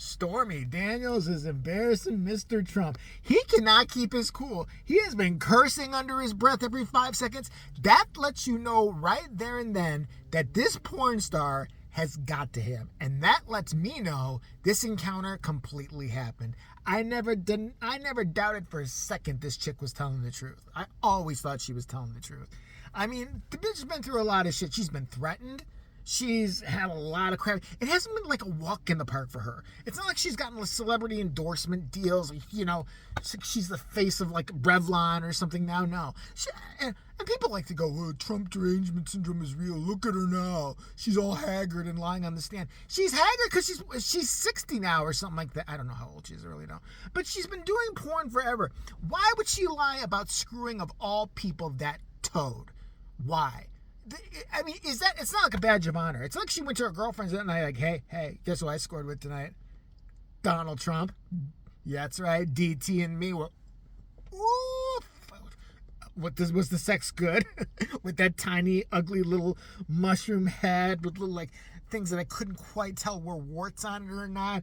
Stormy Daniels is embarrassing Mr. Trump. He cannot keep his cool. He has been cursing under his breath every 5 seconds. That lets you know right there and then that this porn star has got to him. And that lets me know this encounter completely happened. I never doubted for a second this chick was telling the truth. I always thought she was telling the truth. I mean, the bitch has been through a lot of shit. She's been threatened. She's had a lot of crap. It hasn't been like a walk in the park for her. It's not like she's gotten celebrity endorsement deals. You know, she's the face of like Revlon or something now. No. And people like to go, oh, Trump derangement syndrome is real. Look at her now. She's all haggard and lying on the stand. She's haggard because she's 60 now or something like that. I don't know how old she is, I really don't. But she's been doing porn forever. Why would she lie about screwing of all people that toad? Why? I mean, it's not like a badge of honor. It's like she went to her girlfriend's that night, like, hey, guess who I scored with tonight? Donald Trump. Yeah, that's right. DT and me were, was the sex good? With that tiny, ugly little mushroom head with little, like, things that I couldn't quite tell were warts on it or not.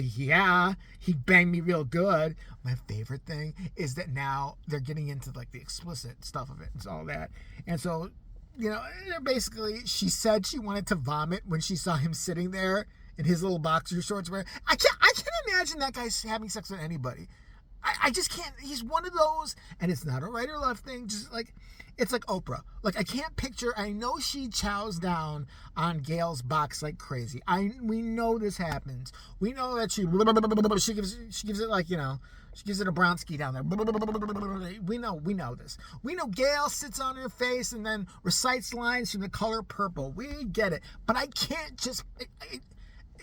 Yeah, he banged me real good. My favorite thing is that now they're getting into, like, the explicit stuff of it and all that. And so, you know, basically, she said she wanted to vomit when she saw him sitting there in his little boxer shorts. Where I can't imagine that guy's having sex with anybody. I just can't. He's one of those, and it's not a right or left thing. Just like, it's like Oprah. Like, I can't picture. I know she chows down on Gail's box like crazy. We know this happens. We know that she gives it like, you know. She gives it a Bronsky down there. We know this. We know Gail sits on her face and then recites lines from The Color Purple. We get it. But I can't just...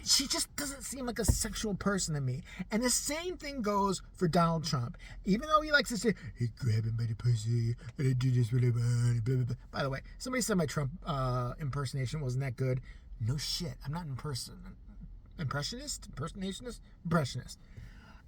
she just doesn't seem like a sexual person to me. And the same thing goes for Donald Trump. Even though he likes to say, hey, grab him by the pussy, and I do this what I want, blah, blah, blah. By the way, somebody said my Trump impersonation wasn't that good. No shit. I'm not impressionist.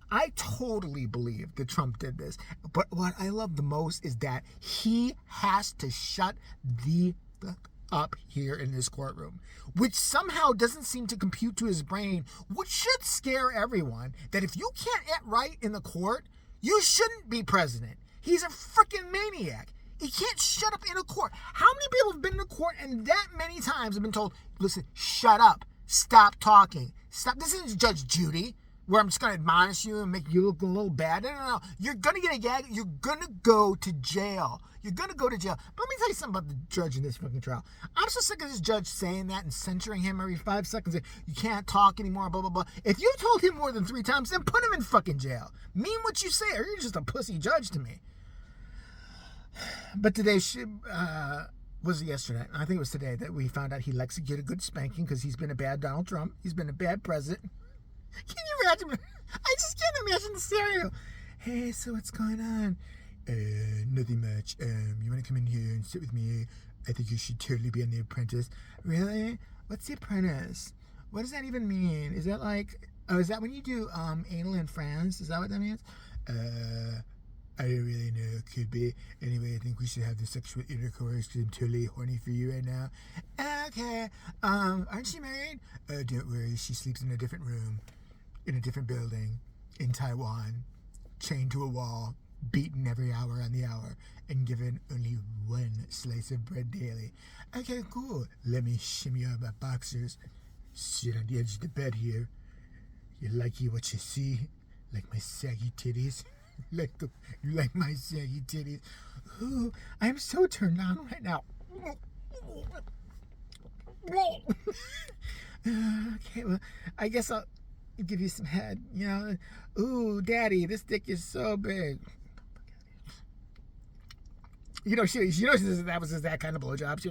I totally believe that Trump did this. But what I love the most is that he has to shut the fuck up here in this courtroom, which somehow doesn't seem to compute to his brain, which should scare everyone, that if you can't get right in the court, you shouldn't be president. He's a freaking maniac. He can't shut up in a court. How many people have been in a court and that many times have been told, listen, shut up, stop talking, stop. This isn't Judge Judy, where I'm just going to admonish you and make you look a little bad. No. You're going to get a gag. You're going to go to jail. But let me tell you something about the judge in this fucking trial. I'm so sick of this judge saying that and censoring him every 5 seconds. You can't talk anymore, blah, blah, blah. If you told him more than 3 times, then put him in fucking jail. Mean what you say, or you're just a pussy judge to me. But today, was it yesterday? I think it was today that we found out he likes to get a good spanking because he's been a bad Donald Trump. He's been a bad president. Can you imagine? I just can't imagine the scenario. Hey, so what's going on? Nothing much. You want to come in here and sit with me? I think you should totally be on The Apprentice. Really? What's The Apprentice? What does that even mean? Is that like... Oh, is that when you do anal in France? Is that what that means? I don't really know. Could be. Anyway, I think we should have the sexual intercourse because I'm totally horny for you right now. Okay. Aren't you married? Don't worry. She sleeps in a different room, in a different building, in Taiwan, chained to a wall, beaten every hour on the hour, and given only 1 slice of bread daily. Okay, cool. Let me shimmy out my boxers. Sit on the edge of the bed here. You like what you see? Like my saggy titties? You like my saggy titties? Ooh, I'm so turned on right now. Okay, well, I guess I'll give you some head, you know. Ooh, daddy, this dick is so big. You know, that was just that kind of blowjob.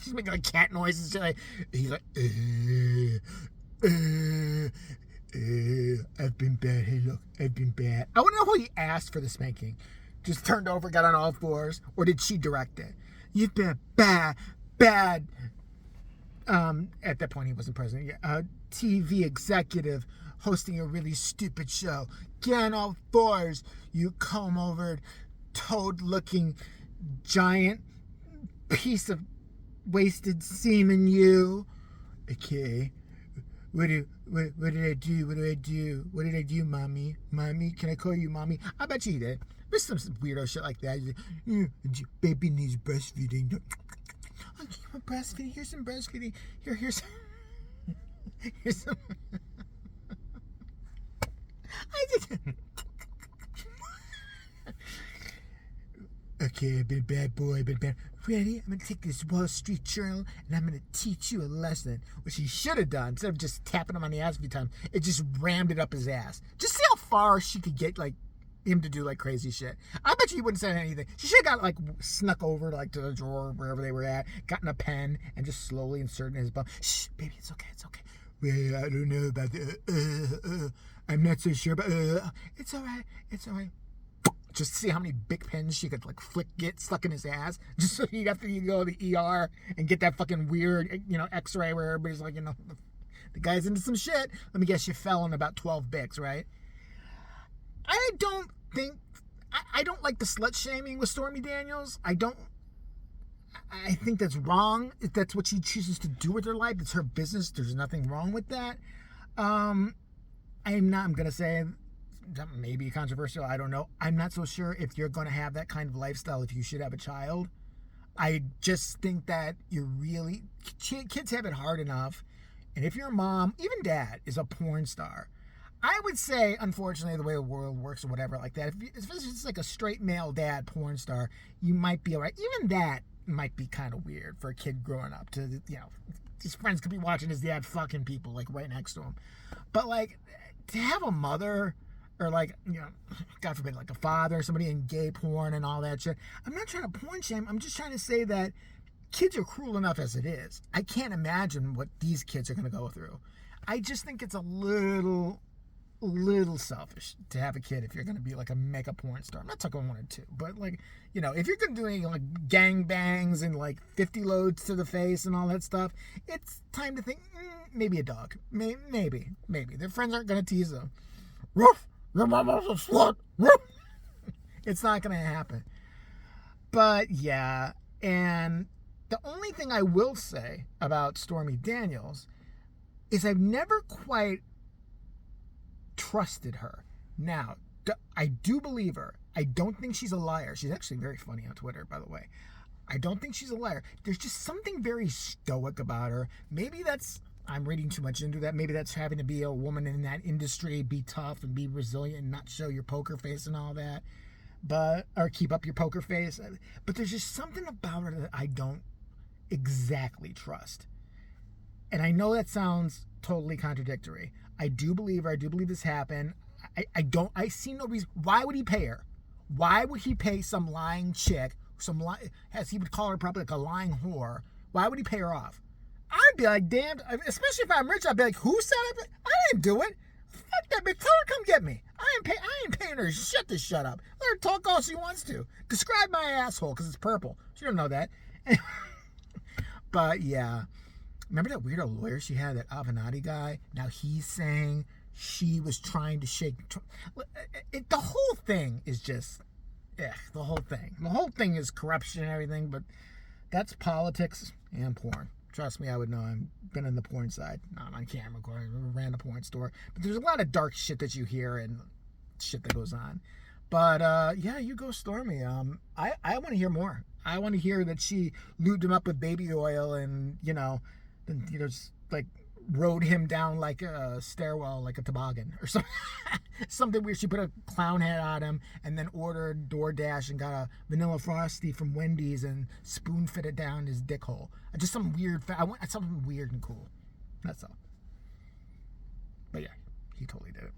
She's making like cat noises. He's like, I've been bad. Hey, look, I've been bad. I want to know who he asked for the spanking. Just turned over, got on all fours, or did she direct it? You've been bad. At that point, he wasn't president. TV executive hosting a really stupid show. Get on all fours, you comb-over, toad-looking giant piece of wasted semen, you. Okay. What did I do? What did I do? What did I do, mommy? Mommy? Can I call you mommy? I bet you did. There's some weirdo shit like that. Baby needs breastfeeding. Okay, breastfeeding. Here's some breastfeeding. Here's some. I did. Okay, I've been a bad boy. I've been bad. Ready? I'm going to take this Wall Street Journal and I'm going to teach you a lesson. What she should have done, instead of just tapping him on the ass a few times, it just rammed it up his ass. Just see how far she could get, like, him to do, like, crazy shit. I bet you he wouldn't say anything. She should have got, like, snuck over, like, to the drawer, wherever they were at, gotten a pen, and just slowly inserted in his bum. Shh, baby, it's okay, it's okay. Well, I don't know about the, I'm not so sure, but, it's all right, it's all right. Just see how many big pins she could, like, get stuck in his ass. Just so you have to go to the ER and get that fucking weird, x-ray where everybody's like, the guy's into some shit. Let me guess, you fell in about 12 bics, right? I don't like the slut shaming with Stormy Daniels. I think that's wrong. If that's what she chooses to do with her life, it's her business. There's nothing wrong with that. I'm going to say, maybe controversial, I don't know. I'm not so sure if you're going to have that kind of lifestyle if you should have a child. I just think that kids have it hard enough. And if your mom, even dad, is a porn star, I would say, unfortunately, the way the world works or whatever like that, if it's like a straight male dad porn star, you might be all right. Even that might be kind of weird for a kid growing up to, his friends could be watching his dad fucking people, like, right next to him. But, like, to have a mother, or, like, God forbid, like a father, somebody in gay porn and all that shit. I'm not trying to porn shame. I'm just trying to say that kids are cruel enough as it is. I can't imagine what these kids are going to go through. I just think it's a little selfish to have a kid if you're going to be like a mega porn star. I'm not talking one or two, but, like, if you're going to do any, like, gang bangs and, like, 50 loads to the face and all that stuff, it's time to think, maybe a dog. Maybe. Their friends aren't going to tease them. Roof! Your mama's a slut! Roof! It's not going to happen. But, yeah, and the only thing I will say about Stormy Daniels is I've never quite trusted her. Now, I do believe her. I don't think she's a liar. She's actually very funny on Twitter, by the way. I don't think she's a liar. There's just something very stoic about her. Maybe I'm reading too much into that. Maybe that's having to be a woman in that industry, be tough and be resilient and not show your poker face and all that. Or keep up your poker face. But there's just something about her that I don't exactly trust. And I know that sounds totally contradictory. I do believe her. I do believe this happened. I see no reason. Why would he pay her? Why would he pay some lying chick, as he would call her, probably like a lying whore? Why would he pay her off? I'd be like, damn, especially if I'm rich, I'd be like, who said it? I didn't do it. Fuck that bitch. Tell her come get me. I ain't paying her shit to shut up. Let her talk all she wants to. Describe my asshole, because it's purple. She don't know that. But, yeah. Remember that weirdo lawyer she had, that Avenatti guy? Now he's saying she was trying to shake... the whole thing is just... the whole thing. The whole thing is corruption and everything, but that's politics and porn. Trust me, I would know. I've been in the porn side. Not on camera, of course. I ran a porn store. But there's a lot of dark shit that you hear and shit that goes on. But, yeah, you go Stormy. I want to hear more. I want to hear that she lubed him up with baby oil and, just, like, rode him down like a stairwell, like a toboggan or something. Something weird. She put a clown hat on him and then ordered DoorDash and got a vanilla frosty from Wendy's and spoon fit it down his dick hole. Just some weird. I want something weird and cool. That's all. But yeah, he totally did it.